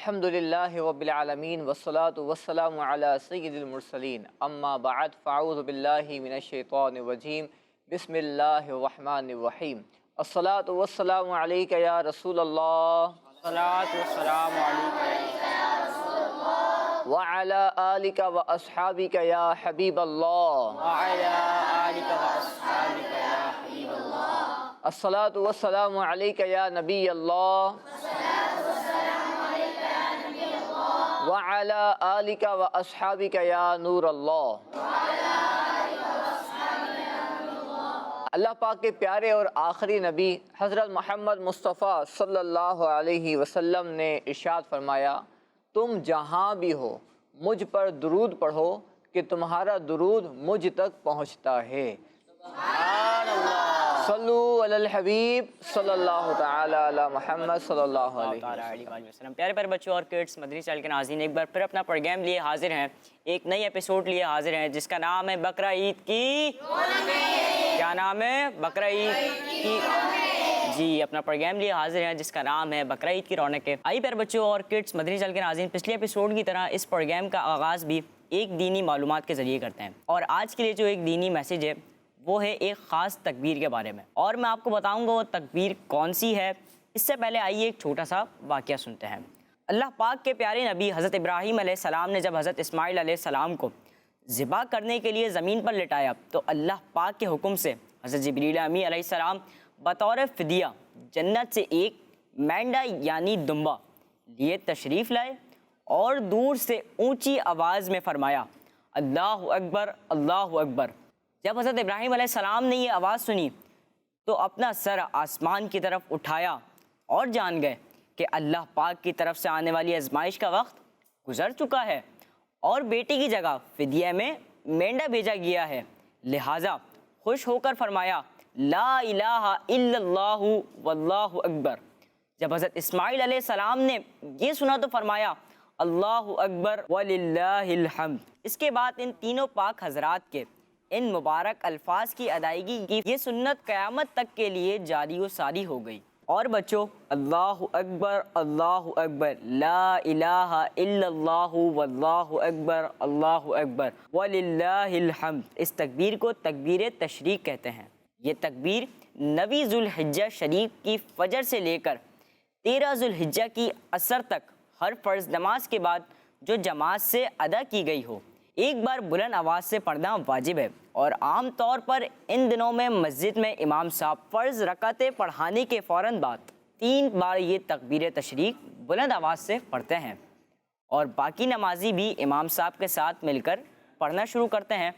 الحمد للہ رب العالمین والصلاة والسلام علی سید المرسلین اما بعد فاعوذ باللہ من الشیطان الرجیم بسم اللہ الرحمن الرحیم الصلاة والسلام علیک یا رسول اللہ الصلاۃ والسلام علیک وعلی آلک و اصحابک یا حبیب اللہ وعلی آلک واصحابک یا حبیب اللہ الصلاة والسلام علیک یا نبی اللہ وعلی آلک و اصحابک یا نور اللہ۔ اللہ پاک کے پیارے اور آخری نبی حضرت محمد مصطفیٰ صلی اللہ علیہ وسلم نے ارشاد فرمایا، تم جہاں بھی ہو مجھ پر درود پڑھو کہ تمہارا درود مجھ تک پہنچتا ہے۔ سبحان اللہ۔ صلو علی الحبیب صلی اللہ تعالی علی محمد صلی اللہ علیہ وسلم۔ پیارے پیارے بچوں اور کڈس، مدنی چینل کے ناظرین، ایک بار پھر اپنا پروگرام لیے حاضر ہیں، ایک نئی ایپیسوڈ لیے حاضر ہیں جس کا نام ہے بقرہ عید کی کیا نام ہے؟ بقرہ عید کی جی اپنا پروگرام لیے حاضر ہیں جس کا نام ہے بقرہ عید کی رونقیں۔ آئیے پیارے بچوں اور کڈس، مدنی چینل کے ناظرین، پچھلے ایپیسوڈ کی طرح اس پروگرام کا آغاز بھی ایک دینی معلومات کے ذریعے کرتے ہیں، اور آج کے لیے جو ایک دینی میسیج ہے وہ ہے ایک خاص تکبیر کے بارے میں، اور میں آپ کو بتاؤں گا وہ تکبیر کون سی ہے۔ اس سے پہلے آئیے ایک چھوٹا سا واقعہ سنتے ہیں۔ اللہ پاک کے پیارے نبی حضرت ابراہیم علیہ السلام نے جب حضرت اسماعیل علیہ السلام کو ذبح کرنے کے لیے زمین پر لٹایا تو اللہ پاک کے حکم سے حضرت جبریل امی علیہ السلام بطور فدیہ جنت سے ایک مینڈا یعنی دمبا لیے تشریف لائے اور دور سے اونچی آواز میں فرمایا، اللہ اکبر اللہ اکبر۔ جب حضرت ابراہیم علیہ السلام نے یہ آواز سنی تو اپنا سر آسمان کی طرف اٹھایا اور جان گئے کہ اللہ پاک کی طرف سے آنے والی آزمائش کا وقت گزر چکا ہے اور بیٹی کی جگہ فدیہ میں مینڈا بھیجا گیا ہے، لہٰذا خوش ہو کر فرمایا، لا الہ الا اللہ واللہ اکبر۔ جب حضرت اسماعیل علیہ السلام نے یہ سنا تو فرمایا، اللہ اکبر وللہ الحمد۔ اس کے بعد ان تینوں پاک حضرات کے ان مبارک الفاظ کی ادائیگی کی یہ سنت قیامت تک کے لیے جاری و ساری ہو گئی۔ اور بچوں، اللہ اکبر لا الہ الا اللہ واللہ اکبر اللہ اکبر وللہ الحمد، اس تکبیر کو تکبیر تشریق کہتے ہیں۔ یہ تکبیر 9 ذوالحجہ شریف کی فجر سے لے کر 13 ذوالحجہ کی عصر تک ہر فرض نماز کے بعد جو جماعت سے ادا کی گئی ہو ایک بار بلند آواز سے پڑھنا واجب ہے، اور عام طور پر ان دنوں میں مسجد میں امام صاحب فرض رکعتیں پڑھانے کے فوراً بعد 3 بار یہ تکبیر تشریق بلند آواز سے پڑھتے ہیں، اور باقی نمازی بھی امام صاحب کے ساتھ مل کر پڑھنا شروع کرتے ہیں۔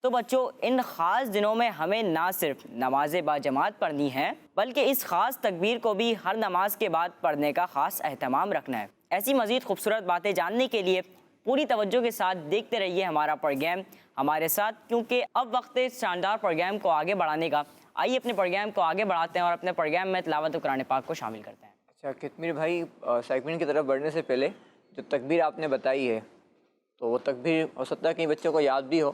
تو بچوں، ان خاص دنوں میں ہمیں نہ صرف نماز با جماعت پڑھنی ہے بلکہ اس خاص تکبیر کو بھی ہر نماز کے بعد پڑھنے کا خاص اہتمام رکھنا ہے۔ ایسی مزید خوبصورت باتیں جاننے کے لیے پوری توجہ کے ساتھ دیکھتے رہیے ہمارا پروگرام ہمارے ساتھ، کیونکہ اب وقت ہے شاندار پروگرام کو آگے بڑھانے کا۔ آئیے اپنے پروگرام کو آگے بڑھاتے ہیں اور اپنے پروگرام میں تلاوت قرآن پاک کو شامل کرتے ہیں۔ اچھا کتمیر بھائی، سیگمنٹ کی طرف بڑھنے سے پہلے جو تکبیر آپ نے بتائی ہے تو وہ تکبیر ہو سکتا ہے کہ بچوں کو یاد بھی ہو،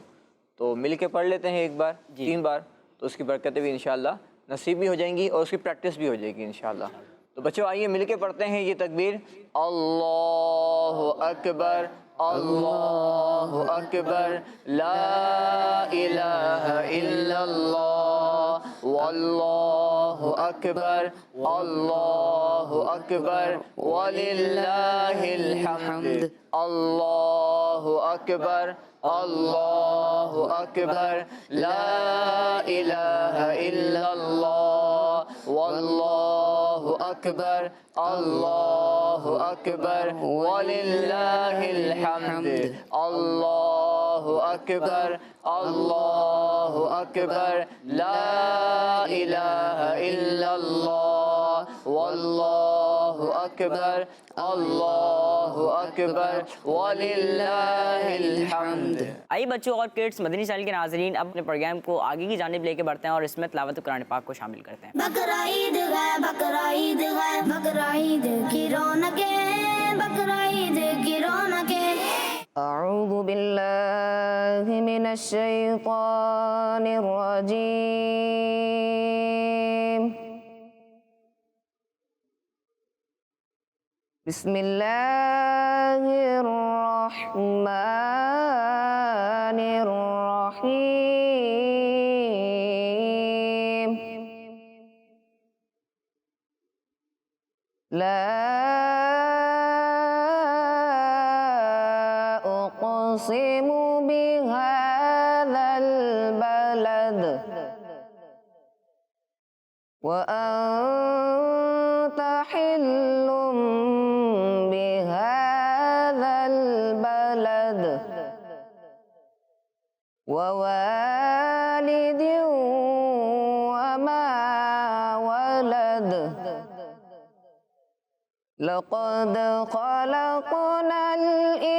تو مل کے پڑھ لیتے ہیں ایک بار 3 بار، تو اس کی برکتیں بھی انشاءاللہ نصیب بھی ہو جائیں گی اور اس کی پریکٹس بھی ہو جائے گی انشاءاللہ۔ تو بچوں آئیے مل کے پڑھتے ہیں یہ تکبیر۔ اللہ اکبر اللہ اکبر لا الہ الا اللہ واللہ اکبر اللہ اکبر وللہ الحمد اللہ اکبر اللہ اکبر لا الہ الا اللہ واللہ اکبر اللہ اکبر وللہ الحمد اللہ اکبر اللہ اکبر لا الہ الا اللہ واللہ اکبر اللہ اکبر وللہ الحمد۔ آئیے بچوں اور کڈس، مدنی چینل کے ناظرین، اب اپنے پروگرام کو آگے کی جانب لے کے بڑھتے ہیں اور اس میں تلاوت قرآن پاک کو شامل کرتے ہیں۔ بقرہ عید ہے، بقرہ عید ہے، بقرہ عید کی رونقیں، بقرہ عید کی رونقیں۔ اعوذ باللہ من الشیطان الرجیم۔ بسم الله الرحمن الرحيم لا أقسم بهذا البلد وأنت حل بهذا البلد ووالد وما ولد لقد خلقنا الإنسان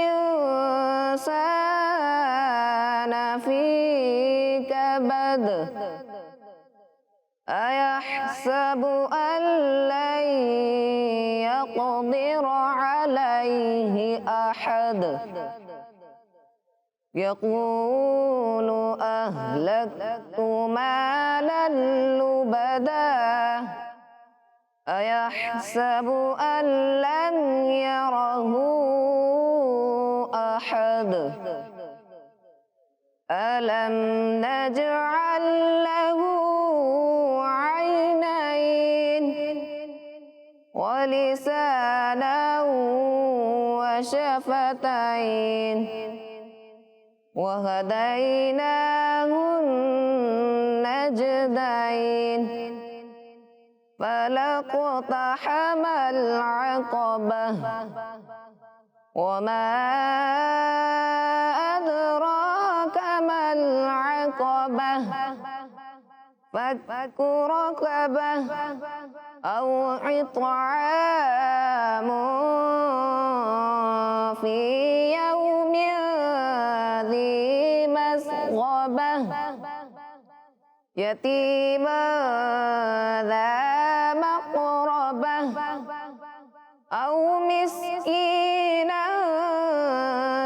في كبد أيحسب أن لن يقدر عليه أحد يقول أهلكت مالا لبدا أيحسب أن لم يره أحد ألم نجعل له عينين ولسانا وشفتين وهديناه النجدين فلاقتحم العقبة وما أدراك ما العقبة فك رقبة أو إطعام في يوم ذي مسغبة يتيما ذا مقربة أو مسكينا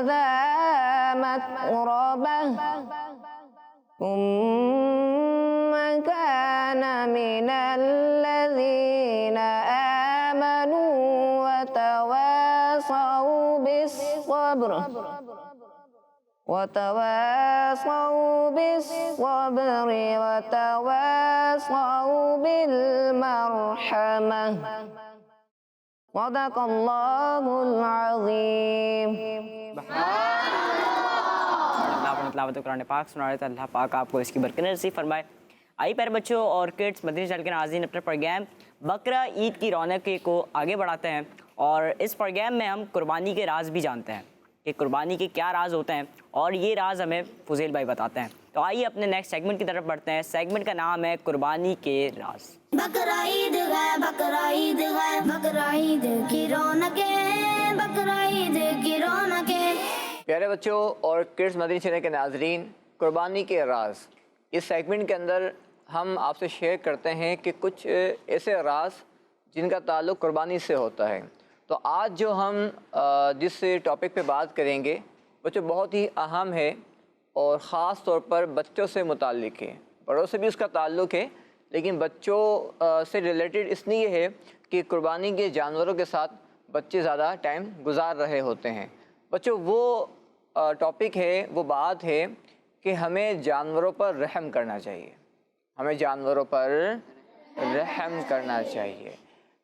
ذا متربة ثم كان من الذين آمنوا وتواصوا بالصبر بالصبر وتواصوا بالمرحمة صدق الله العظيم اللہ اپنے تلاوت قرآن پاک سنا رہے تھے، اللہ پاک آپ کو اس کی برکت نصیب فرمائے۔ آئی پیارے بچوں اور کڈس، مدنی چینل کے ناظرین، اپنے پروگرام بقرہ عید کی رونق کو آگے بڑھاتے ہیں اور اس پروگرام میں ہم قربانی کے راز بھی جانتے ہیں کہ قربانی کے کیا راز ہوتے ہیں، اور یہ راز ہمیں فضیل بھائی بتاتے ہیں۔ تو آئیے اپنے نیکسٹ سیگمنٹ کی طرف بڑھتے ہیں۔ سیگمنٹ کا نام ہے قربانی کے راز۔ بقرہ عید ہے، بقرہ عید ہے، بقرہ عید کی رونقیں، بقرہ عید کی رونقیں۔ پیارے بچوں اور کڈس مدنی چینل کے ناظرین، قربانی کے راز، اس سیگمنٹ کے اندر ہم آپ سے شیئر کرتے ہیں کہ کچھ ایسے راز جن کا تعلق قربانی سے ہوتا ہے۔ تو آج جو ہم جس ٹاپک پہ بات کریں گے بچوں بہت ہی اہم ہے اور خاص طور پر بچوں سے متعلق ہے، بڑوں سے بھی اس کا تعلق ہے لیکن بچوں سے ریلیٹڈ اس لیے ہے کہ قربانی کے جانوروں کے ساتھ بچے زیادہ ٹائم گزار رہے ہوتے ہیں۔ بچوں وہ ٹاپک ہے، وہ بات ہے کہ ہمیں جانوروں پر رحم کرنا چاہیے، ہمیں جانوروں پر رحم کرنا چاہیے۔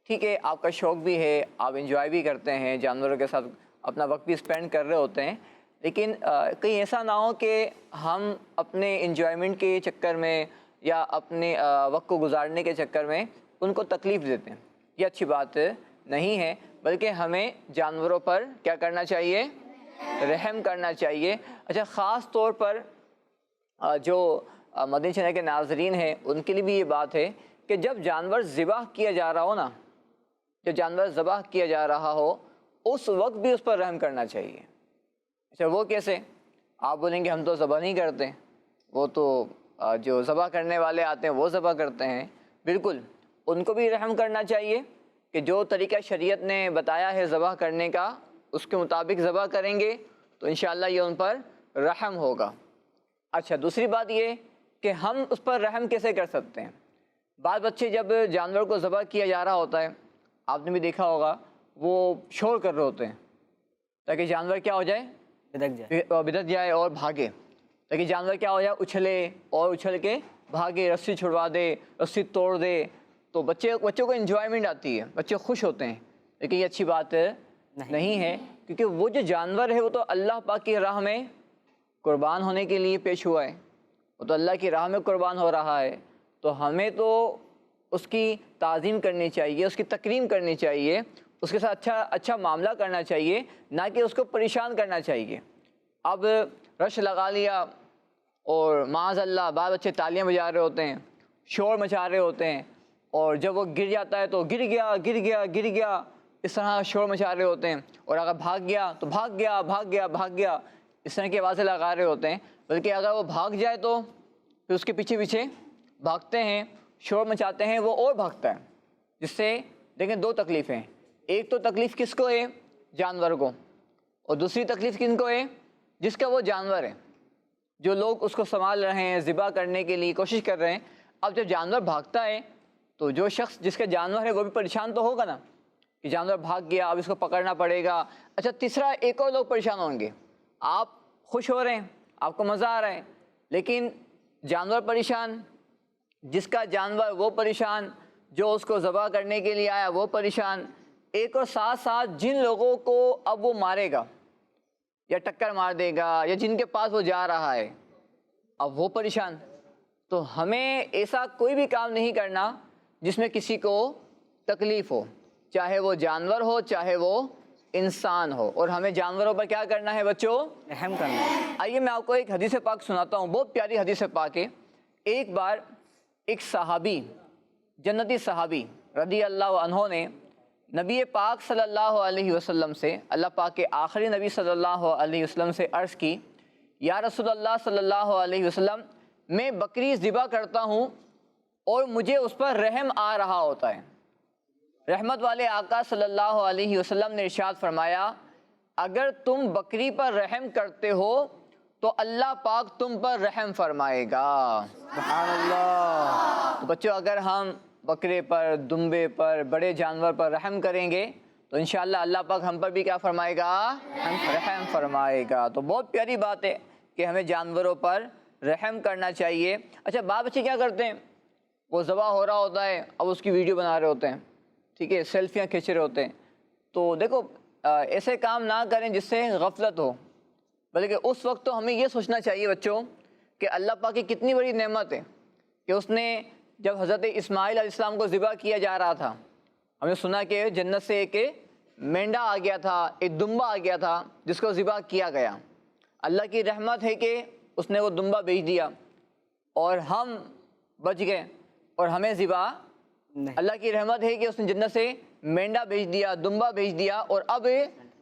ٹھیک ہے، آپ کا شوق بھی ہے، آپ انجوائے بھی کرتے ہیں، جانوروں کے ساتھ اپنا وقت بھی اسپینڈ کر رہے ہوتے ہیں، لیکن کہیں ایسا نہ ہو کہ ہم اپنے انجوائمنٹ کے چکر میں یا اپنے وقت کو گزارنے کے چکر میں ان کو تکلیف دیتے ہیں۔ یہ اچھی بات نہیں ہے، بلکہ ہمیں جانوروں پر کیا کرنا چاہیے؟ رحم کرنا چاہیے۔ اچھا، خاص طور پر جو مدنی چینل کے ناظرین ہیں ان کے لیے بھی یہ بات ہے کہ جب جانور ذبح کیا جا رہا ہو نا، جب جانور ذبح کیا جا رہا ہو اس وقت بھی اس پر رحم کرنا چاہیے۔ اچھا، وہ کیسے؟ آپ بولیں گے ہم تو ذبح نہیں کرتے، وہ تو جو ذبح کرنے والے آتے ہیں وہ ذبح کرتے ہیں۔ بالکل، ان کو بھی رحم کرنا چاہیے کہ جو طریقہ شریعت نے بتایا ہے ذبح کرنے کا اس کے مطابق ذبح کریں گے تو انشاءاللہ یہ ان پر رحم ہوگا۔ اچھا، دوسری بات یہ کہ ہم اس پر رحم کیسے کر سکتے ہیں؟ بعض بچے جب جانور کو ذبح کیا جا رہا ہوتا ہے، آپ نے بھی دیکھا ہوگا وہ شور کر رہے ہوتے ہیں تاکہ جانور کیا ہو جائے، بدک جائے اور بھاگے، تاکہ جانور کیا ہو جائے، اچھلے اور اچھل کے بھاگے، رسی چھڑوا دے، رسی توڑ دے، تو بچوں کو انجوائمنٹ آتی ہے، بچے خوش ہوتے ہیں، لیکن یہ اچھی بات نہیں ہے، کیونکہ وہ جو جانور ہے وہ تو اللہ پاک کی راہ میں قربان ہونے کے لیے پیش ہوا ہے، وہ تو اللہ کی راہ میں قربان ہو رہا ہے، تو ہمیں تو اس کی تعظیم کرنی چاہیے، اس کی تکریم کرنی چاہیے، اس کے ساتھ اچھا معاملہ کرنا چاہیے، نہ کہ اس کو پریشان کرنا چاہیے۔ اب رش لگا لیا اور معاذ اللہ بعض بچے تالیاں بجا رہے ہوتے ہیں، شور مچا رہے ہوتے ہیں، اور جب وہ گر جاتا ہے تو گر گیا اس طرح شور مچا رہے ہوتے ہیں، اور اگر بھاگ گیا تو بھاگ گیا اس طرح کی آوازیں لگا رہے ہوتے ہیں، بلکہ اگر وہ بھاگ جائے تو پھر اس کے پیچھے بھاگتے ہیں، شور مچاتے ہیں، وہ اور بھاگتا ہے، جس سے دیکھیں دو تکلیفیں، ایک تو تکلیف کس کو ہے، جانور کو، اور دوسری تکلیف کن کو ہے، جس کا وہ جانور ہے، جو لوگ اس کو سنبھال رہے ہیں، ذبح کرنے کے لیے کوشش کر رہے ہیں۔ اب جب جانور بھاگتا ہے تو جو شخص جس کا جانور ہے وہ بھی پریشان تو ہوگا نا، کہ جانور بھاگ گیا، اب اس کو پکڑنا پڑے گا۔ اچھا، تیسرا ایک اور لوگ پریشان ہوں گے، آپ خوش ہو رہے ہیں، آپ کو مزہ آ رہا ہے، لیکن جانور پریشان، جس کا جانور وہ پریشان، جو اس کو ذبح کرنے کے لیے آیا وہ پریشان، ایک اور ساتھ جن لوگوں کو اب وہ مارے گا یا ٹکر مار دے گا یا جن کے پاس وہ جا رہا ہے اب وہ پریشان۔ تو ہمیں ایسا کوئی بھی کام نہیں کرنا جس میں کسی کو تکلیف ہو، چاہے وہ جانور ہو چاہے وہ انسان ہو، اور ہمیں جانوروں پر کیا کرنا ہے بچوں، رحم کرنا ہے۔ آئیے میں آپ کو ایک حدیث پاک سناتا ہوں، بہت پیاری حدیث پاک ہے۔ ایک بار ایک صحابی، جنتی صحابی رضی اللہ عنہ نے نبی پاک صلی اللہ علیہ وسلم سے، اللہ پاک کے آخری نبی صلی اللہ علیہ وسلم سے عرض کی، یا رسول اللہ صلی اللہ علیہ وسلم، میں بکری ذبح کرتا ہوں اور مجھے اس پر رحم آ رہا ہوتا ہے۔ رحمت والے آقا صلی اللہ علیہ وسلم نے ارشاد فرمایا، اگر تم بکری پر رحم کرتے ہو تو اللہ پاک تم پر رحم فرمائے گا۔ سبحان اللہ۔ تو بچوں، اگر ہم بکرے پر، دمبے پر، بڑے جانور پر رحم کریں گے تو انشاءاللہ اللہ پاک ہم پر بھی کیا فرمائے گا، رحم فرمائے گا۔ تو بہت پیاری بات ہے کہ ہمیں جانوروں پر رحم کرنا چاہیے۔ اچھا، بعض بچے کیا کرتے ہیں، وہ ذبح ہو رہا ہوتا ہے، اب اس کی ویڈیو بنا رہے ہوتے ہیں، ٹھیک ہے، سیلفیاں کھینچ رہے ہوتے ہیں۔ تو دیکھو، ایسے کام نہ کریں جس سے غفلت ہو، بلکہ اس وقت تو ہمیں یہ سوچنا چاہیے بچوں کہ اللہ پاک کی کتنی بڑی نعمت ہے کہ اس نے جب حضرت اسماعیل علیہ السلام کو ذبح کیا جا رہا تھا، ہم نے سنا کہ جنت سے ایک مینڈا آ گیا تھا، ایک دمبا آ گیا تھا جس کو ذبح کیا گیا۔ اللہ کی رحمت ہے کہ اس نے وہ دمبا بھیج دیا اور ہم بچ گئے اور ہمیں ذبح، اللہ کی رحمت ہے کہ اس نے جنت سے مینڈا بھیج دیا، دمبا بھیج دیا، اور اب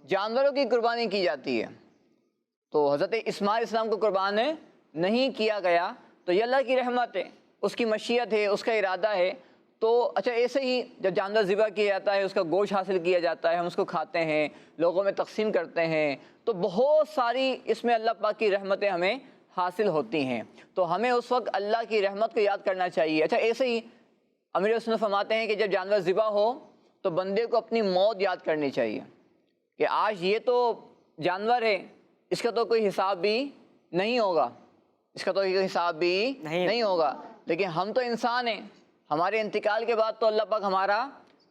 جانوروں کی قربانی کی جاتی ہے۔ تو حضرت اسماعیل السلام کو قربان نہیں کیا گیا، تو یہ اللہ کی رحمت ہے، اس کی مشیت ہے، اس کا ارادہ ہے۔ تو اچھا، ایسے ہی جب جانور ذبح کیا جاتا ہے، اس کا گوشت حاصل کیا جاتا ہے، ہم اس کو کھاتے ہیں، لوگوں میں تقسیم کرتے ہیں، تو بہت ساری اس میں اللہ پاک کی رحمتیں ہمیں حاصل ہوتی ہیں۔ تو ہمیں اس وقت اللہ کی رحمت کو یاد کرنا چاہیے۔ اچھا، ایسے ہی امیر سنت فرماتے ہیں کہ جب جانور ذبح ہو تو بندے کو اپنی موت یاد کرنی چاہیے کہ آج یہ تو جانور ہے، اس کا تو کوئی حساب بھی نہیں ہوگا، اس کا تو کوئی حساب بھی نہیں ہوگا، لیکن ہم تو انسان ہیں، ہمارے انتقال کے بعد تو اللہ پاک ہمارا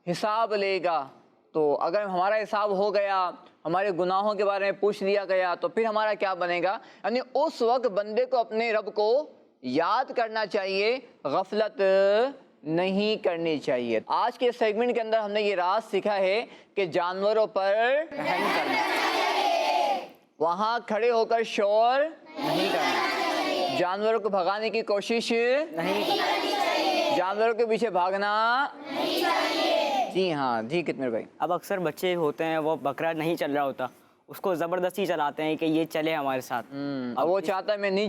حساب لے گا۔ تو اگر ہمارا حساب ہو گیا، ہمارے گناہوں کے بارے میں پوچھ لیا گیا، تو پھر ہمارا کیا بنے گا؟ یعنی اس وقت بندے کو اپنے رب کو یاد کرنا چاہیے، غفلت نہیں کرنی چاہیے۔ آج کے سیگمنٹ کے اندر ہم نے یہ راز سیکھا ہے کہ جانوروں پر رحم کرنا، وہاں کھڑے ہو کر شور نہیں کرنا، جانوروں کو بھگانے کی کوشش نہیں کرنا، جانوروں کے پیچھے بھاگنا نہیں چاہیے۔ جی ہاں، جی کتنے بھائی؟ اب اکثر بچے ہوتے ہیں، وہ بکرا نہیں چل رہا ہوتا، اس کو زبردستی چلاتے ہیں کہ یہ چلے ہمارے ساتھ، اب وہ چاہتا ہے میں نہیں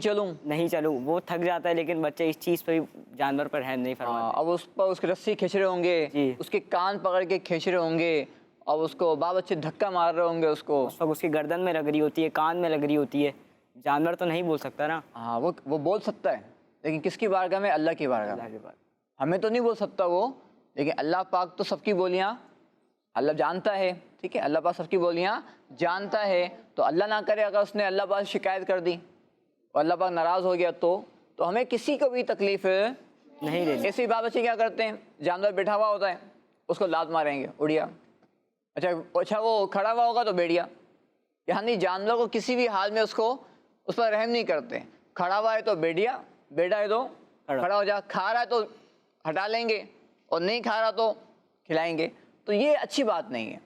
چلوں، وہ تھک جاتا ہے، لیکن بچے اس چیز پہ جانور پر رحم نہیں فرماتے۔ اب اس پر اس کی رسی کھینچ رہے ہوں گے، جی، اس کے کان پکڑ کے کھینچ رہے ہوں گے، اب اس کو باب اچھے دھکا مار رہے ہوں گے، اس کو اس وقت اس کی گردن میں لگ رہی ہوتی ہے، کان میں لگ رہی ہوتی ہے۔ جانور تو نہیں بول سکتا نا۔ ہاں، وہ بول سکتا ہے، لیکن کس کی بارگاہ میں؟ اللہ کی بارگاہ میں۔ اللہ کے بعد ہمیں تو نہیں بول سکتا وہ، لیکن اللہ پاک تو سب کی بولیاں اللہ جانتا ہے, ٹھیک ہے, اللہ پاک سب کی بولیاں جانتا ہے, تو اللہ نہ کرے اگر اس نے اللہ پاک شکایت کر دی اور اللہ پاک ناراض ہو گیا تو ہمیں کسی کو بھی تکلیف نہیں دینی. ایسی بات بچے کیا کرتے ہیں, جانور بیٹھا ہوا ہوتا ہے اس کو لات ماریں گے, اڑیا. اچھا وہ کھڑا ہوا ہوگا تو بیڑیا. یعنی جانور کو کسی بھی حال میں اس پر رحم نہیں کرتے. کھڑا ہوا ہے تو بیڑیا, بیٹھا ہے تو کھڑا ہو جا, کھا رہا ہے تو ہٹا لیں گے اور نہیں کھا رہا تو کھلائیں گے. تو یہ اچھی بات نہیں ہے.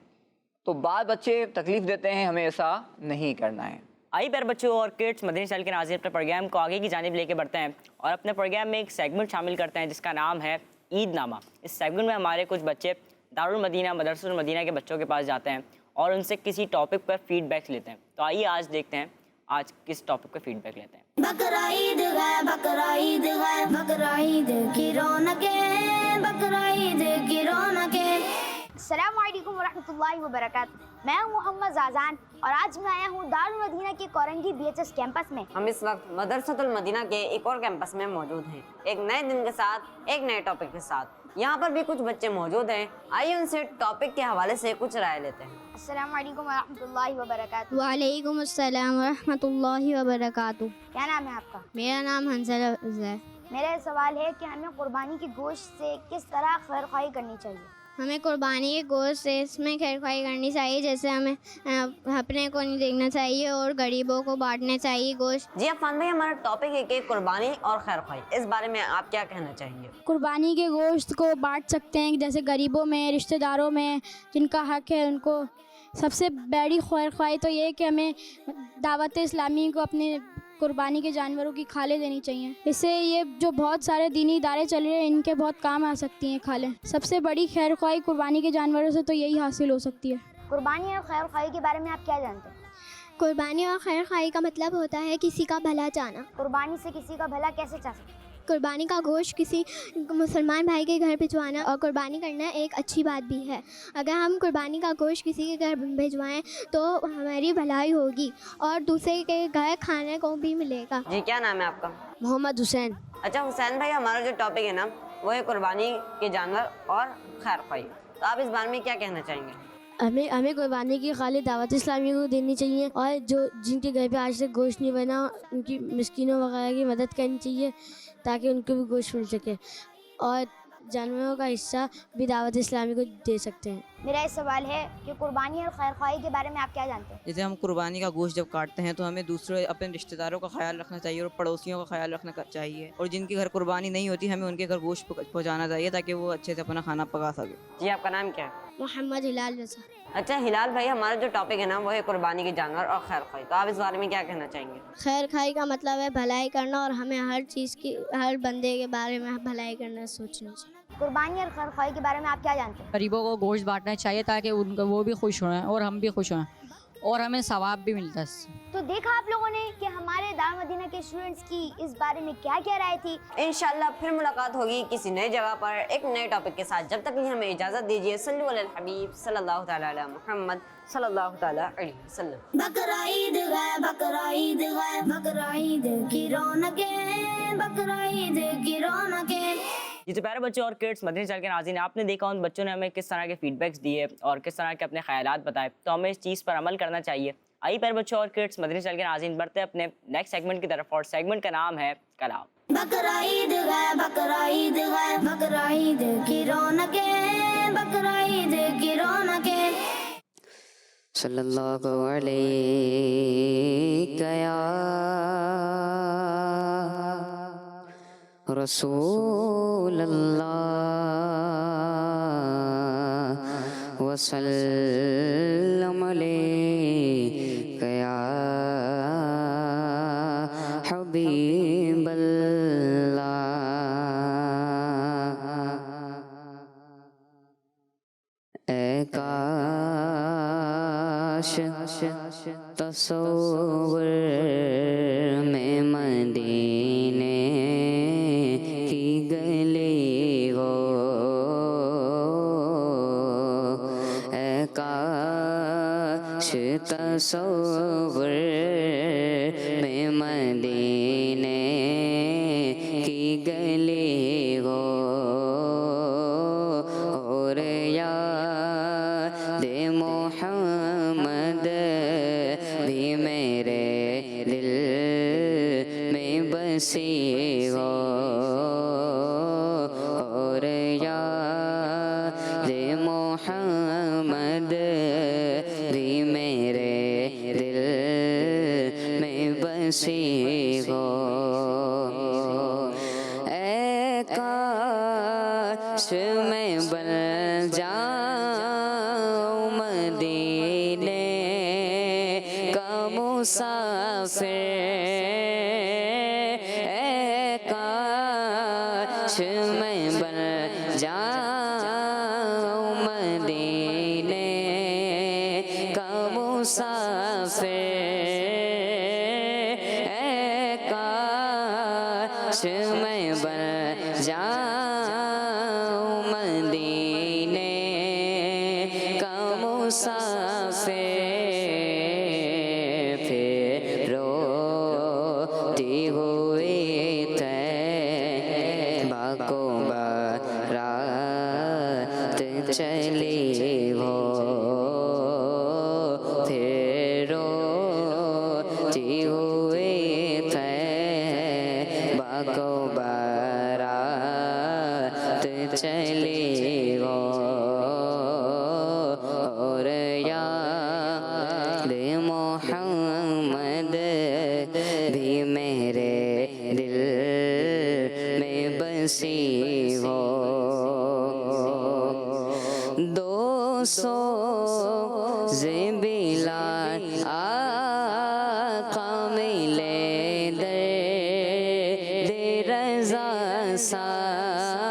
تو بعض بچے تکلیف دیتے ہیں, ہمیں ایسا نہیں کرنا ہے. آئی پیارے بچوں اور کڈس, مدنی چینل کے ناظرین اپنے پروگرام کو آگے کی جانب لے کے بڑھتے ہیں اور اپنے پروگرام میں ایک سیگمنٹ شامل کرتے ہیں جس کا نام ہے عید نامہ. اس سیگمنٹ میں ہمارے کچھ بچے دارالمدینہ مدرسۃ المدینہ کے بچوں کے پاس جاتے ہیں اور ان سے کسی ٹاپک پر فیڈ بیک لیتے ہیں. تو آئیے آج دیکھتے ہیں آج کس ٹاپک پر فیڈ بیک لیتے ہیں. بقرا عید ہے, بقرا عید ہے, بقرا عید کی رونقیں, بقرا عید کی رونقیں. السلام علیکم ورحمۃ اللہ وبرکاتہ. میں ہوں محمد زازان اور آج میں آیا ہوں دارالمدینہ کے Korangi B H S campus میں. ہم اس وقت مدرسۃ المدینہ کے ایک اور کیمپس میں موجود ہیں, ایک نئے دن کے ساتھ, ایک نئے ٹاپک کے ساتھ. یہاں پر بھی کچھ بچے موجود ہیں, آئیے ان سے ٹاپک کے حوالے سے کچھ رائے لیتے ہیں. السلام علیکم ورحمۃ اللہ وبرکاتہ. وعلیکم السلام ورحمۃ اللہ وبرکاتہ. کیا نام ہے آپ کا؟ میرا نام حنزلہ ہے. میرا سوال ہے کہ ہمیں قربانی کے گوشت سے کس طرح خیر خواہی کرنی چاہیے؟ ہمیں قربانی کے گوشت سے اس میں خیر خواہی کرنی چاہیے, جیسے ہمیں اپنے کو نہیں دیکھنا چاہیے اور غریبوں کو بانٹنا چاہیے گوشت. جی عفان بھائی, ہمارا ٹاپک ہے کہ قربانی اور خیر خواہی, اس بارے میں آپ کیا کہنا چاہیں گے؟ قربانی کے گوشت کو بانٹ سکتے ہیں, جیسے غریبوں میں, رشتہ داروں میں جن کا حق ہے ان کو. سب سے بڑی خیر خواہی تو یہ ہے کہ ہمیں دعوت اسلامی کو اپنے قربانی کے جانوروں کی کھالیں دینی چاہیے. اس سے یہ جو بہت سارے دینی ادارے چل رہے ہیں ان کے بہت کام آ سکتی ہیں کھالیں. سب سے بڑی خیر خواہی قربانی کے جانوروں سے تو یہی حاصل ہو سکتی ہے. قربانی اور خیر خواہی کے بارے میں آپ کیا جانتے ہیں؟ قربانی اور خیر خواہی کا مطلب ہوتا ہے کسی کا بھلا چاہنا. قربانی سے کسی کا بھلا کیسے چاہ سکتے ہیں؟ قربانی کا گوشت کسی مسلمان بھائی کے گھر بھجوانا اور قربانی کرنا ایک اچھی بات بھی ہے. اگر ہم قربانی کا گوشت کسی کے گھر بھجوائیں تو ہماری بھلائی ہوگی اور دوسرے کے گھر کھانے کو بھی ملے گا. جی کیا نام ہے آپ کا؟ محمد حسین. اچھا حسین بھائی, ہمارا جو ٹاپک ہے نا وہ ہے قربانی کے جانور اور خیر خواہی, تو آپ اس بارے میں کیا کہنا چاہیں گے؟ ہمیں قربانی کی خالی دعوت اسلامی کو دینی چاہیے اور جن کے گھر پہ آج تک گوشت نہیں بنا ان کی مسکینوں وغیرہ کی مدد کرنی چاہیے تاکہ ان کو بھی گوشت مل سکے, اور جانوروں کا حصہ بھی دعوت اسلامی کو دے سکتے ہیں. میرا یہ سوال ہے کہ قربانی اور خیر خواہی کے بارے میں آپ کیا جانتے ہیں؟ جیسے ہم قربانی کا گوشت جب کاٹتے ہیں تو ہمیں دوسرے اپنے رشتہ داروں کا خیال رکھنا چاہیے اور پڑوسیوں کا خیال رکھنا چاہیے, اور جن کے گھر قربانی نہیں ہوتی ہمیں ان کے گھر گوشت پہنچانا چاہیے تاکہ وہ اچھے سے اپنا کھانا پکا سکے. جی آپ کا نام کیا ہے؟ محمد ہلال رضا. اچھا ہلال بھائی, ہمارا جو ٹاپک ہے نا وہ ہے قربانی کے جانور اور خیر خواہی, تو آپ اس بارے میں کیا کہنا چاہیں گے؟ خیر خواہی کا مطلب ہے بھلائی کرنا اور ہمیں ہر چیز کی, ہر بندے کے بارے میں بھلائی کرنا سوچنا چاہیے. قربانی اور خیر خواہی کے بارے میں آپ کیا جانتے ہیں؟ غریبوں کو گوشت بانٹنا چاہیے تاکہ ان کو وہ بھی خوش ہوئیں اور ہم بھی خوش ہوئیں اور ہمیں ثواب بھی ملتا ہے اس سے. تو دیکھا آپ لوگوں نے کہ ہمارے دارالمدینہ کے اسٹوڈنٹس کی اس بارے میں کیا کیا رائے تھی. انشاءاللہ پھر ملاقات ہوگی کسی نئے جگہ پر ایک نئے ٹاپک کے ساتھ. جب تک کہ ہمیں اجازت دیجیے. صلو علی الحبیب صلی اللہ تعالیٰ علی محمد صلی اللہ تعالیٰ علیہ وسلم. بقرا عید ہے, بقرا عید ہے, بقرا عید کی رونقیں, بقرا عید کی رونقیں. جی تو پیارے بچے اور کڈس, مدنی چینل کے ناظرین, آپ نے دیکھا ان بچوں نے ہمیں کس طرح کے فیڈ بیکس دیے اور کس طرح کے اپنے خیالات بتائے, تو ہمیں اس چیز پر عمل کرنا چاہیے. آئیے پیارے بچوں اور کڈس, مدنی چینل کے ناظرین, بڑھتے اپنے نیکسٹ سیگمنٹ کی طرف, اور سیگمنٹ کا نام ہے کلام. بقرا عید ہے, بقرا عید ہے, بقرا عید کی رونقیں, بقرا عید کی رونقیں. صلی اللہ علیہ یا رسول اللہ وسلم علیہ یا حبیب اللہ. اے کاش تصور میں مدینے کی گلی ہو, اے کاش تصور میں مدینے کی گلی ہو, اور یا میرے دل میں بسی ہو اور یاد محمد بھی میرے دل میں بسی ہو اے کاش میں بن جاؤں مدینے کا مسافر اے کاش میں بن جاؤں مدینے کا مسافر اے کاش میں بن جاؤں مدینے کا مسافر پھر روتی ہوئی طیبہ کو بارات چلی ہو پھر روتی ہوئی طیبہ کو بارات چلی ہو اور یاد محمد بھی میرے دل میں بسی ہو دو سو بلال آقا ملے در رضا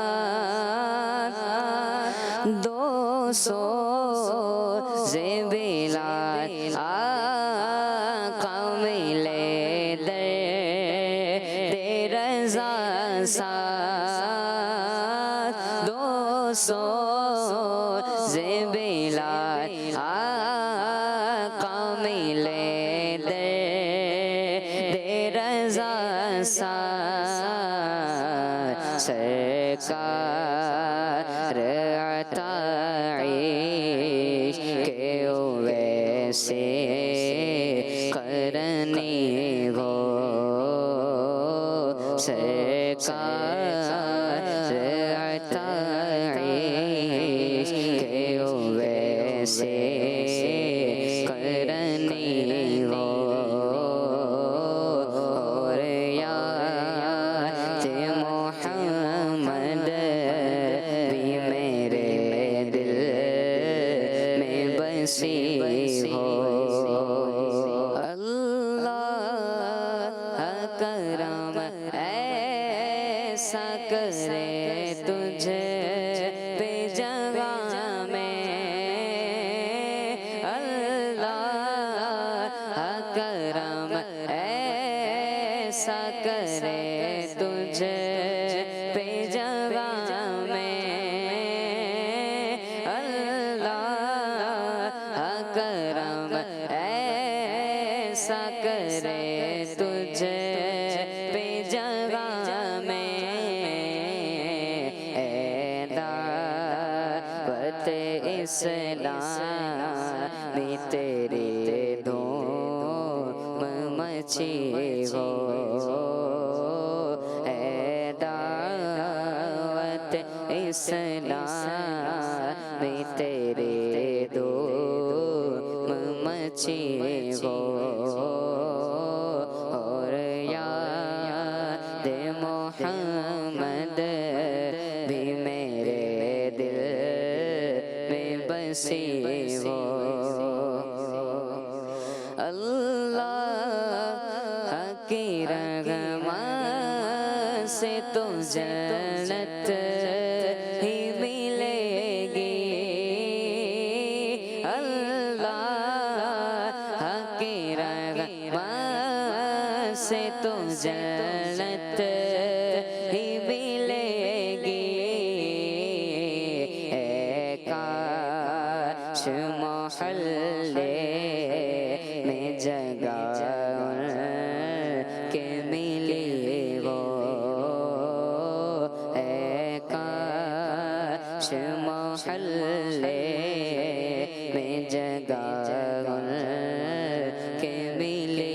ساتھ دو سو بلال آقا ملے در رضا ساتھ دو سو بلال آقا ملے در رضا ساتھ سرکار عطا عشق ویسے کرنی ہو سرکار عطا عشق ویسے کرنی ہو اور یاد محمد بھی میرے دل میں بسی ہو اللہ کرم ایسا کرے تجھے پہ جگہ میں اللہ کرم ایسا کرے تجھے پہ جگہ میں اللہ کرم ایسا کرے تجھے پہ جگہ میں اے دعوت اسلامی تیری دھوم مچی ہو اے دعوت اسلامی تیری دھوم مچی ہو اور یاد محمد بھی میرے دل میں بسی ہو اللہ کی رحمت سے تو جنت ہی ملے گی اللہ کی رحمت سے تو جنت ہی ملے گی اے کاش محلے میں جگہ کے ملی ہو اے کاش محلے میں جگہ کے ملی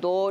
2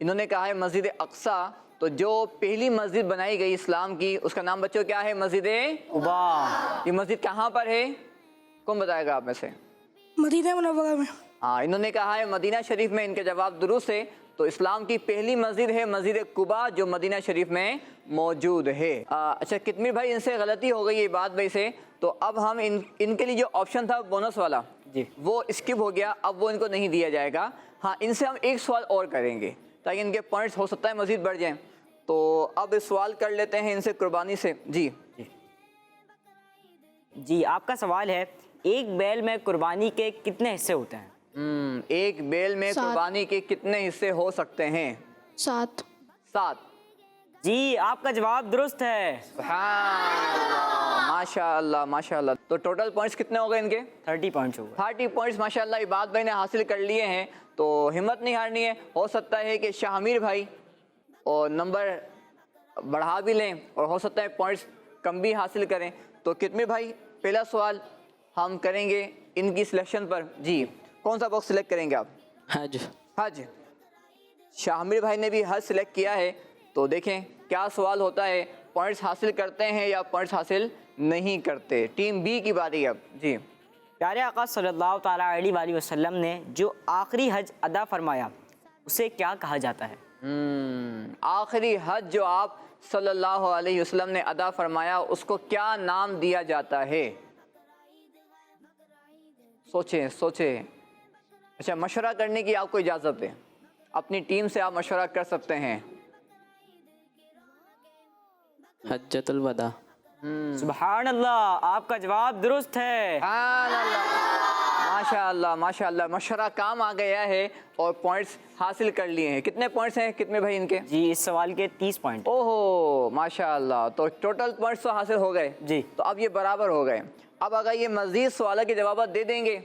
انہوں نے کہا ہے مسجد اقصی، تو جو پہلی مسجد بنائی گئی اسلام کی اس کا نام بچوں کیا ہے؟ مسجد قبا۔ یہ مسجد کہاں پر ہے؟ کون بتائے گا آپ میں سے؟ مدینہ منورہ میں۔ ہاں، انہوں نے کہا ہے مدینہ شریف میں، ان کے جواب درست ہے۔ تو اسلام کی پہلی مسجد ہے مسجد قباء جو مدینہ شریف میں موجود ہے۔ اچھا کتمیر بھائی، ان سے غلطی ہو گئی یہ بات بھائی سے، تو اب ہم ان کے لیے جو آپشن تھا بونس والا جی وہ اسکپ ہو گیا، اب وہ ان کو نہیں دیا جائے گا۔ ہاں، ان سے ہم ایک سوال اور کریں گے تاکہ ان کے پوائنٹس ہو سکتا ہے مزید بڑھ جائیں۔ تو اب سوال کر لیتے ہیں ان سے قربانی سے۔ جی جی، آپ کا سوال ہے ایک بیل میں قربانی کے کتنے حصے ہوتے ہیں؟ ایک بیل میں قربانی کے کتنے حصے ہو سکتے ہیں؟ 7۔ 7۔ جی، آپ کا جواب درست ہے۔ سبحان اللہ، ماشاء اللہ ماشاء اللہ۔ تو ٹوٹل پوائنٹس کتنے ہو گئے ان کے؟ 30 پوائنٹس ہوگا۔ 30 پوائنٹس ماشاء اللہ عباد بھائی نے حاصل کر لیے ہیں، تو ہمت نہیں ہارنی ہے۔ ہو سکتا ہے کہ شاہمیر بھائی اور نمبر بڑھا بھی لیں اور ہو سکتا ہے پوائنٹس کم بھی حاصل کریں۔ تو کتمیر بھائی، پہلا سوال ہم کریں گے ان کی سلیکشن پر۔ جی، کون سا باکس سلیکٹ کریں گے آپ؟ حج۔ حج۔ شاہمیر بھائی نے بھی حج سلیکٹ کیا ہے، تو دیکھیں کیا سوال ہوتا ہے، پوائنٹس حاصل کرتے ہیں یا پوائنٹس حاصل نہیں کرتے۔ ٹیم بی کی باری اب۔ جی، پیارے آقا صلی اللہ تعالیٰ علیہ وآلہ وسلم نے جو آخری حج ادا فرمایا اسے کیا کہا جاتا ہے؟ آخری حج جو آپ صلی اللہ علیہ وسلم نے ادا فرمایا اس کو کیا نام دیا جاتا ہے؟ سوچیں سوچیں۔ اچھا، مشورہ کرنے کی آپ کو اجازت ہے، اپنی ٹیم سے آپ مشورہ کر سکتے ہیں۔ حجۃ الوداع۔ سبحان اللہ، آپ کا جواب درست ہے۔ سبحان اللہ، ماشاء اللہ ماشاء اللہ، مشورہ کام آ گیا ہے اور پوائنٹس حاصل کر لیے ہیں۔ کتنے پوائنٹس ہیں کتنے بھائی ان کے؟ جی، اس سوال کے 30 پوائنٹ۔ اوہو ماشاء اللہ، تو ٹوٹل پوائنٹس تو حاصل ہو گئے۔ جی، تو اب یہ برابر ہو گئے۔ اب اگر یہ مزید سوالوں کے جوابات دے دیں گے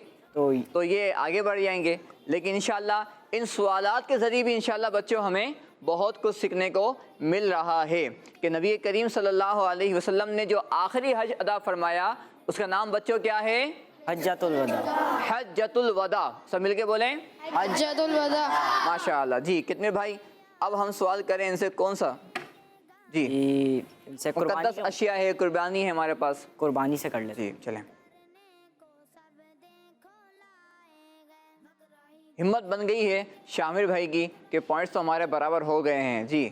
تو یہ آگے بڑھ جائیں گے، لیکن انشاءاللہ ان سوالات کے ذریعے بھی انشاءاللہ بچوں ہمیں بہت کچھ سیکھنے کو مل رہا ہے کہ نبی کریم صلی اللہ علیہ وسلم نے جو آخری حج ادا فرمایا اس کا نام بچوں کیا ہے؟ حجۃ الوداع۔ حجۃ الوداع۔ سب مل کے بولیں حجۃ الوداع۔ ماشاء اللہ۔ جی کتنے بھائی، اب ہم سوال کریں ان سے کون سا؟ جی، ان سے مقدس اشیاء ہے، قربانی ہے ہمارے پاس، قربانی سے کر لیتے۔ جی چلیں۔ ہمت بن گئی ہے شامر بھائی کی کہ پوائنٹس تو ہمارے برابر ہو گئے ہیں۔ جی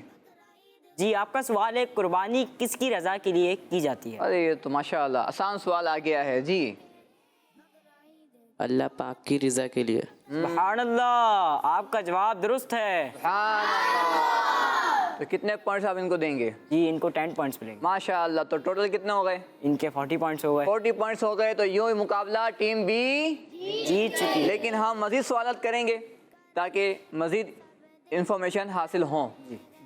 جی، آپ کا سوال ہے قربانی کس کی رضا کے لیے کی جاتی ہے؟ ارے یہ تو ماشاء اللہ آسان سوال آ گیا ہے۔ جی، اللہ پاک کی رضا کے لیے۔ سبحان اللہ، آپ کا جواب درست ہے۔ سبحان اللہ۔ تو کتنے پوائنٹس آپ ان کو دیں گے؟ جی، ان کو 10 پوائنٹس ملیں گے۔ ماشاء اللہ، تو ٹوٹل کتنے ہو گئے؟ ان کے 40 پوائنٹس ہو گئے۔ 40 پوائنٹس ہو گئے، تو یوں ہی مقابلہ ٹیم بی جیت چکی۔ لیکن ہم مزید سوالات کریں گے تاکہ مزید انفارمیشن حاصل ہوں۔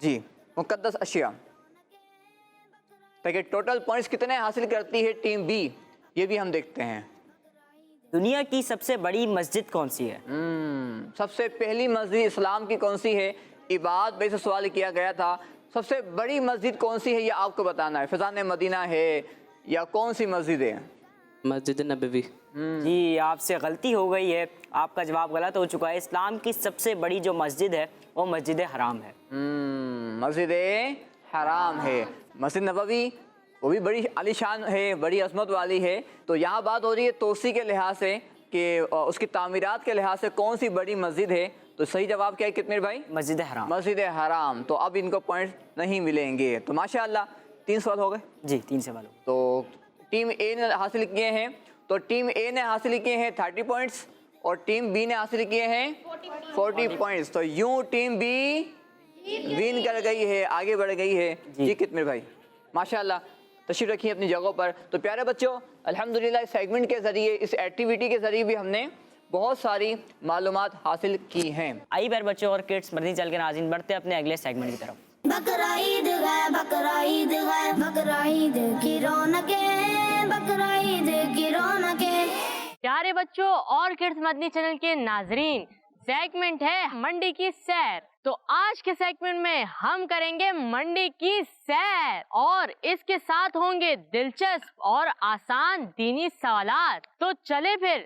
جی، مقدس اشیاء، تاکہ ٹوٹل پوائنٹس کتنے حاصل کرتی ہے ٹیم بی یہ بھی ہم دیکھتے ہیں۔ دنیا کی سب سے بڑی مسجد کون سی ہے؟ سب سے پہلی مسجد اسلام کی کون سی ہے؟ عباد بھائی سے سوال کیا گیا تھا، سب سے بڑی مسجد کون سی ہے یہ آپ کو بتانا ہے۔ فضان مدینہ ہے یا کون سی مسجد ہے؟ مسجد نبوی۔ جی، آپ سے غلطی ہو گئی ہے، آپ کا جواب غلط ہو چکا ہے۔ اسلام کی سب سے بڑی جو مسجد ہے وہ مسجد حرام ہے۔ مسجد حرام ہے۔ مسجد نبوی وہ بھی بڑی عالی شان ہے، بڑی عظمت والی ہے۔ تو یہاں بات ہو رہی ہے توسیع کے لحاظ سے کہ اس کی تعمیرات کے لحاظ سے کون سی بڑی مسجد ہے، تو صحیح جواب کیا ہے کتمیر بھائی؟ مسجد حرام۔ مسجد حرام۔ تو اب ان کو پوائنٹ نہیں ملیں گے۔ تو ماشاءاللہ 3 سوال ہو گئے۔ جی، 3 سوال ہو گئے۔ تو ٹیم اے نے حاصل کیے ہیں، تو ٹیم اے نے حاصل کیے ہیں 30 پوائنٹس اور ٹیم بی نے حاصل کیے ہیں 40 پوائنٹس۔ تو یوں ٹیم بی ون کر گئی ہے، آگے بڑھ گئی ہے۔ جی کتمیر بھائی ماشاءاللہ، تشریف رکھیے اپنی جگہوں پر۔ تو پیارے بچوں، الحمدللہ اس سیگمنٹ کے ذریعے، اس ایکٹیویٹی کے ذریعے بھی ہم نے بہت ساری معلومات حاصل کی ہیں۔ آئی پیارے بچوں اور کڈس مدنی چینل کے ناظرین، بڑھتے ہیں اپنے اگلے سیگمنٹ کی طرف۔ بقرا عید ہے، بقرا عید ہے، بقرا عید کی رونقیں، بقرا عید کی رونقیں۔ پیارے بچوں اور کڈس مدنی چینل کے ناظرین، سیگمنٹ ہے منڈی کی سیر۔ تو آج کے سیگمنٹ میں ہم کریں گے منڈی کی سیر اور اس کے ساتھ ہوں گے دلچسپ اور آسان دینی سوالات۔ تو چلے پھر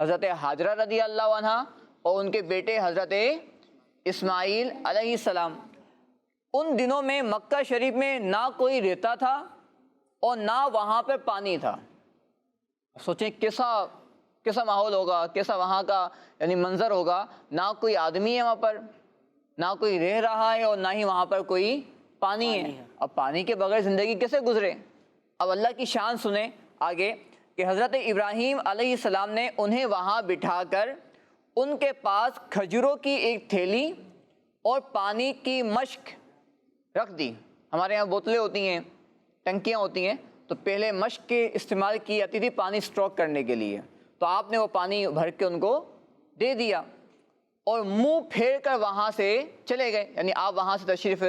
حضرت حاجرہ رضی اللہ عنہ اور ان کے بیٹے حضرت اسماعیل علیہ السلام. ان دنوں میں مکہ شریف میں نہ کوئی رہتا تھا اور نہ وہاں پہ پانی تھا. سوچیں کیسا ماحول ہوگا, کیسا وہاں کا یعنی منظر ہوگا. نہ کوئی آدمی ہے وہاں پر, نہ کوئی رہ رہا ہے اور نہ ہی وہاں پر کوئی پانی ہے. اب پانی کے بغیر زندگی کیسے گزرے؟ اب اللہ کی شان سنیں آگے کہ حضرت ابراہیم علیہ السلام نے انہیں وہاں بٹھا کر ان کے پاس کھجوروں کی ایک تھیلی اور پانی کی مشک رکھ دی. ہمارے یہاں بوتلیں ہوتی ہیں, ٹنکیاں ہوتی ہیں, تو پہلے مشک کے استعمال کی جاتی تھی پانی اسٹاک کرنے کے لیے. تو آپ نے وہ پانی بھر کے ان کو دے دیا اور منہ پھیر کر وہاں سے چلے گئے, یعنی آپ وہاں سے تشریف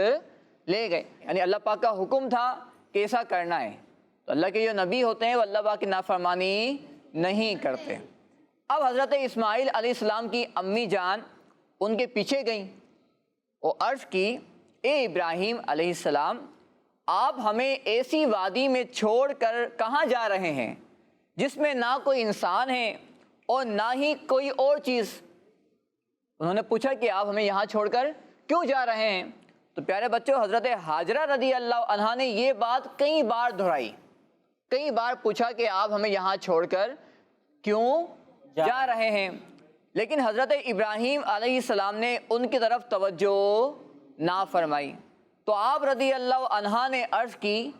لے گئے. یعنی اللہ پاک کا حکم تھا کہ ایسا کرنا ہے. تو اللہ کے جو نبی ہوتے ہیں وہ اللہ پاک کی نافرمانی نہیں کرتے. اب حضرت اسماعیل علیہ السلام کی امی جان ان کے پیچھے گئیں اور عرض کی, اے ابراہیم علیہ السلام, آپ ہمیں ایسی وادی میں چھوڑ کر کہاں جا رہے ہیں جس میں نہ کوئی انسان ہے اور نہ ہی کوئی اور چیز. انہوں نے پوچھا کہ آپ ہمیں یہاں چھوڑ کر کیوں جا رہے ہیں؟ تو پیارے بچوں, حضرت حاجرہ رضی اللہ عنہا نے یہ بات کئی بار دہرائی, کئی بار پوچھا کہ آپ ہمیں یہاں چھوڑ کر کیوں جا رہے ہیں. لیکن حضرت ابراہیم علیہ السلام نے ان کی طرف توجہ نہ فرمائی. تو آپ رضی اللہ عنہا نے عرض کی,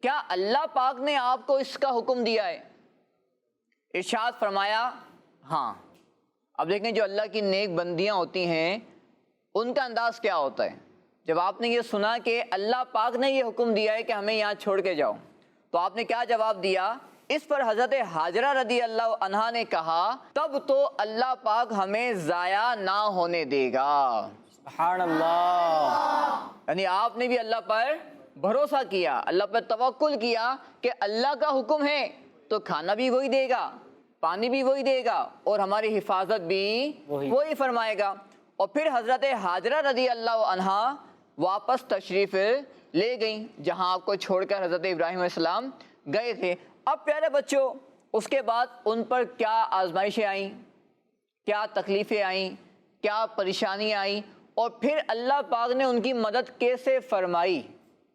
کیا اللہ پاک نے آپ کو اس کا حکم دیا ہے؟ ارشاد فرمایا, ہاں. اب دیکھیں جو اللہ کی نیک بندیاں ہوتی ہیں ان کا انداز کیا ہوتا ہے. جب آپ نے یہ سنا کہ اللہ پاک نے یہ حکم دیا ہے کہ ہمیں یہاں چھوڑ کے جاؤ, تو آپ نے کیا جواب دیا؟ اس پر حضرت حاجرہ رضی اللہ عنہا نے کہا, تب تو اللہ پاک ہمیں ضائع نہ ہونے دے گا. سبحان اللہ. یعنی آپ نے بھی اللہ پر بھروسہ کیا, اللہ پر توکل کیا کہ اللہ کا حکم ہے تو کھانا بھی وہی دے گا, پانی بھی وہی دے گا اور ہماری حفاظت بھی وہی فرمائے گا. اور پھر حضرت حاجرہ رضی اللہ عنہا واپس تشریف لے گئیں جہاں آپ کو چھوڑ کر حضرت ابراہیم علیہ السلام گئے تھے. اب پیارے بچوں, اس کے بعد ان پر کیا آزمائشیں آئیں, کیا تکلیفیں آئیں, کیا پریشانیاں آئیں, اور پھر اللہ پاک نے ان کی مدد کیسے فرمائی,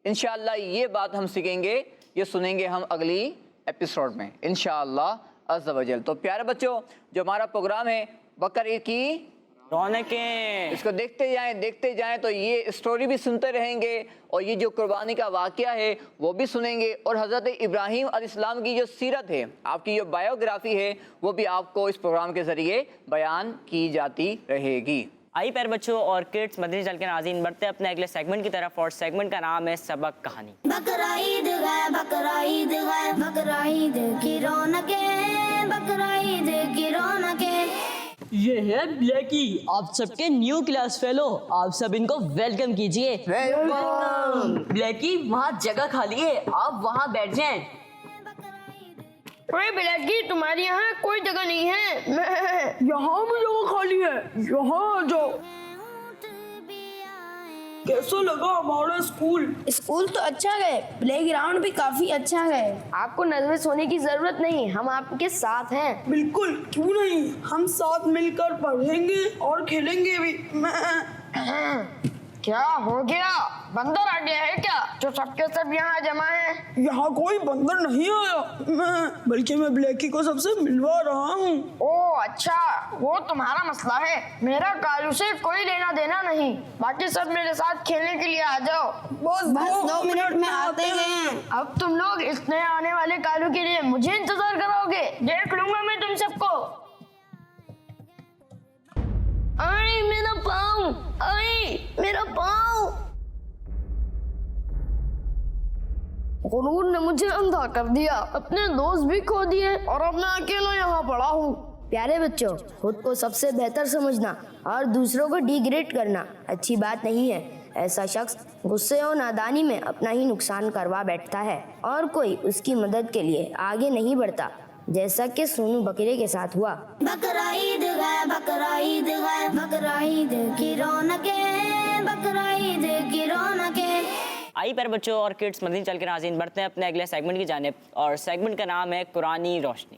انشاءاللہ یہ بات ہم سیکھیں گے, یہ سنیں گے ہم اگلی ایپیسوڈ میں انشاءاللہ عز و جل. تو پیارے بچوں, جو ہمارا پروگرام ہے بقرعید کی رونقیں, اس کو دیکھتے جائیں تو یہ اسٹوری بھی سنتے رہیں گے اور یہ جو قربانی کا واقعہ ہے وہ بھی سنیں گے, اور حضرت ابراہیم علیہ السلام کی جو سیرت ہے, آپ کی جو بایوگرافی ہے, وہ بھی آپ کو اس پروگرام کے ذریعے بیان کی جاتی رہے گی. آئی پیارے بچوں اور کڈس مدنی چینل کے ناظرین, بڑھتے اپنے اگلے سیگمنٹ کی طرف, اور سیگمنٹ کا نام ہے سبق کہانی. بقرعید ہے, بقرعید ہے, بقرعید کی رونقیں, بقرعید کی رونقیں. یہ ہے بلیکی, آپ سب کے نیو کلاس فیلو, آپ سب ان کو ویلکم کیجئے. بلیکی, وہاں جگہ خالی ہے, آپ وہاں بیٹھ جائیں. اوے بلیکی, تمہاری یہاں کوئی جگہ نہیں ہے. یہاں بھی جگہ خالی ہے, یہاں آ جاؤ. کیسا لگا ہمارا اسکول؟ اسکول تو اچھا ہے, پلے گراؤنڈ بھی کافی اچھا ہے. آپ کو نروس ہونے کی ضرورت نہیں, ہم آپ کے ساتھ ہیں. بالکل, کیوں نہیں, ہم ساتھ مل کر پڑھیں گے اور کھیلیں گے بھی. کیا ہو گیا, بندر آ گیا ہے کیا جو سب کے سب یہاں جمع ہے؟ یہاں کوئی بندر نہیں آیا, بلکہ میں بلیکی کو سب سے ملوا رہا ہوں. او اچھا, وہ تمہارا مسئلہ ہے, میرا کالو سے کوئی لینا دینا نہیں. باقی سب میرے ساتھ کھیلنے کے لیے آ جاؤ. بس 2 منٹ میں آتے ہیں. اب تم لوگ اس نئے آنے والے کالو کے لیے مجھے انتظار کراؤ گے, دیکھ لوں گا میں تم سب کو. آئی میرا پاؤں, آئی میرا پاؤں. غرور نے مجھے اندھا کر دیا, اپنے دوست بھی کھو دیے اور اب میں اکیلا یہاں پڑا ہوں. پیارے بچوں, خود کو سب سے بہتر سمجھنا اور دوسروں کو ڈی گریڈ کرنا اچھی بات نہیں ہے. ایسا شخص غصے اور نادانی میں اپنا ہی نقصان کروا بیٹھتا ہے اور کوئی اس کی مدد کے لیے آگے نہیں بڑھتا, جیسا کہ سونو بکرے کے ساتھ ہوا. بقرعید ہے, بقرعید ہے, بقرعید کی رونقیں, بقرعید کی رونقیں. آئی پیارے بچوں اور کڈس مدنی چینل کے ناظرین, بڑھتے ہیں اپنے اگلے سیگمنٹ کی جانب, اور سیگمنٹ کا نام ہے قرآنی روشنی.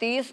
30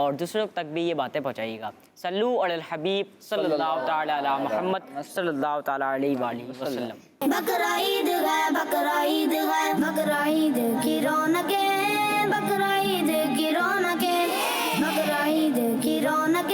اور دوسروں تک بھی یہ باتیں پہنچائیے گا. صلو علی الحبیب صلی اللہ تعالی علی محمد صلی اللہ تعالی علیہ وآلہ وسلم. بقرا عید ہے بقرا عید ہے بقرا عید کی رونقیں بقرا عید کی رونقیں بقرا عید کی رونقیں